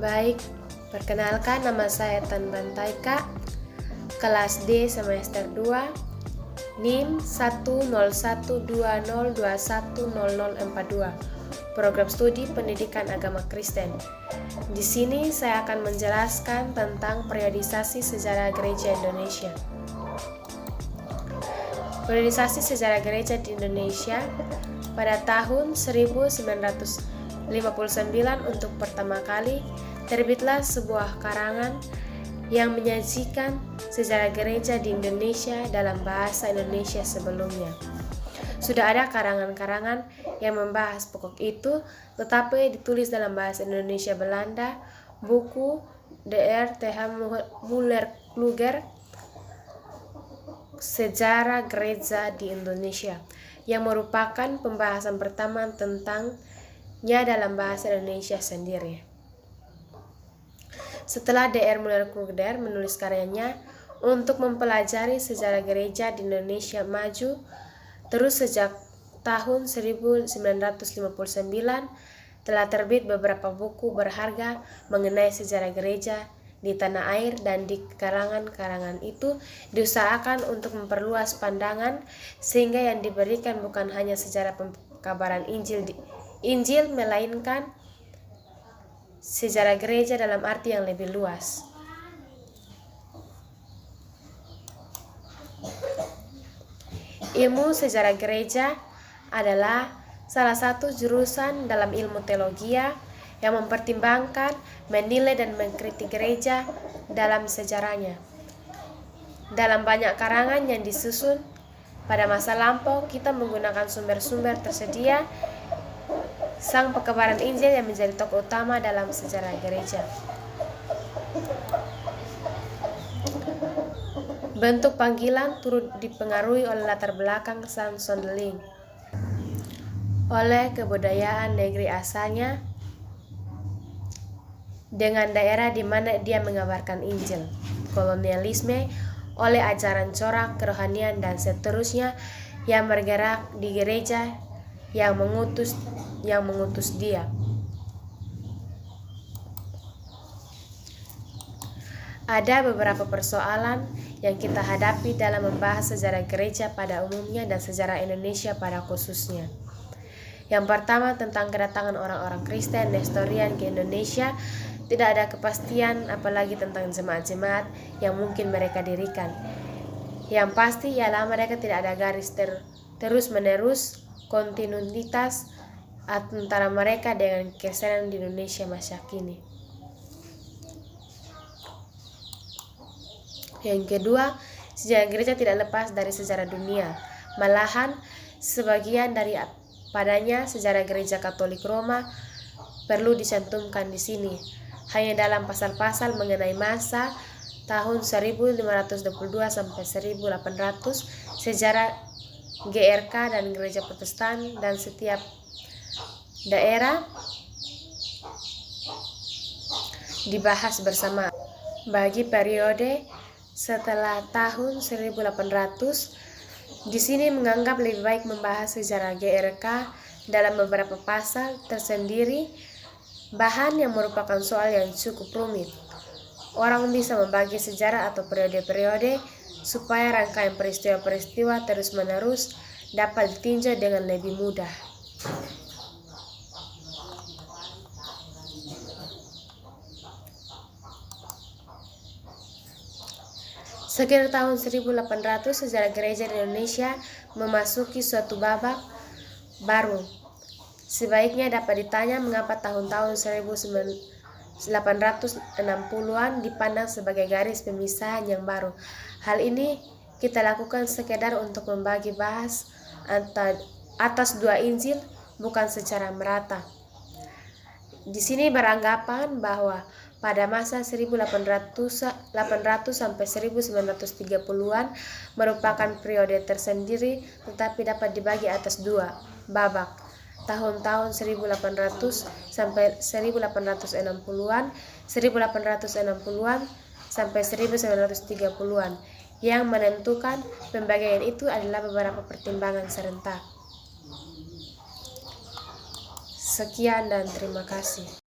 Baik, perkenalkan nama saya Tan Bantaika, kelas D semester 2, NIM 10120210042, Program Studi Pendidikan Agama Kristen. Di sini saya akan menjelaskan tentang periodisasi sejarah Gereja Indonesia. Periodisasi sejarah gereja di Indonesia pada tahun 1959 untuk pertama kali terbitlah sebuah karangan yang menyajikan sejarah gereja di Indonesia dalam bahasa Indonesia sebelumnya. Sudah ada karangan-karangan yang membahas pokok itu, tetapi ditulis dalam bahasa Indonesia Belanda, buku Dr. Th. Muller-Kluger, Sejarah Gereja di Indonesia, yang merupakan pembahasan pertama tentangnya dalam bahasa Indonesia sendiri. Setelah Dr. Muller-Kluger menulis karyanya untuk mempelajari sejarah gereja di Indonesia maju, terus sejak tahun 1959 telah terbit beberapa buku berharga mengenai sejarah gereja di tanah air, dan di karangan-karangan itu diusahakan untuk memperluas pandangan sehingga yang diberikan bukan hanya sejarah pekabaran Injil melainkan sejarah gereja dalam arti yang lebih luas. Ilmu sejarah gereja adalah salah satu jurusan dalam ilmu teologi yang mempertimbangkan, menilai, dan mengkritik gereja dalam sejarahnya. Dalam banyak karangan yang disusun pada masa lampau, kita menggunakan sumber-sumber tersedia sang pekabaran Injil yang menjadi tokoh utama dalam sejarah gereja. Bentuk panggilan turut dipengaruhi oleh latar belakang sang sondeling, oleh kebudayaan negeri asalnya, dengan daerah di mana dia mengabarkan Injil, kolonialisme, oleh ajaran corak, kerohanian, dan seterusnya yang bergerak di gereja yang mengutus dia. Ada beberapa persoalan yang kita hadapi dalam membahas sejarah gereja pada umumnya dan sejarah Indonesia pada khususnya. Yang pertama, tentang kedatangan orang-orang Kristen Nestorian ke Indonesia. Tidak ada kepastian apalagi tentang jemaat-jemaat yang mungkin mereka dirikan. Yang pasti ialah mereka tidak ada garis terus-menerus kontinuitas antara mereka dengan Kristen di Indonesia masa kini. Yang kedua, sejarah gereja tidak lepas dari sejarah dunia. Malahan, sebagian dari padanya sejarah gereja Katolik Roma perlu dicantumkan di sini. Hanya dalam pasal-pasal mengenai masa tahun 1522 sampai 1800, sejarah GRK dan gereja Protestan dan setiap daerah dibahas bersama. Bagi periode setelah tahun 1800, di sini menganggap lebih baik membahas sejarah GRK dalam beberapa pasal tersendiri, bahan yang merupakan soal yang cukup rumit. Orang bisa membagi sejarah atau periode-periode supaya rangkaian peristiwa-peristiwa terus-menerus dapat ditinjau dengan lebih mudah. Sekitar tahun 1800, sejarah gereja di Indonesia memasuki suatu babak baru. Sebaiknya dapat ditanya mengapa tahun-tahun 1860-an dipandang sebagai garis pemisahan yang baru. Hal ini kita lakukan sekedar untuk membagi bahas atas dua Injil, bukan secara merata. Di sini beranggapan bahwa pada masa 1800 sampai 1930-an merupakan periode tersendiri, tetapi dapat dibagi atas dua babak. Tahun-tahun 1800 sampai 1860-an, 1860-an sampai 1930-an. Yang menentukan pembagian itu adalah beberapa pertimbangan serentak. Sekian dan terima kasih.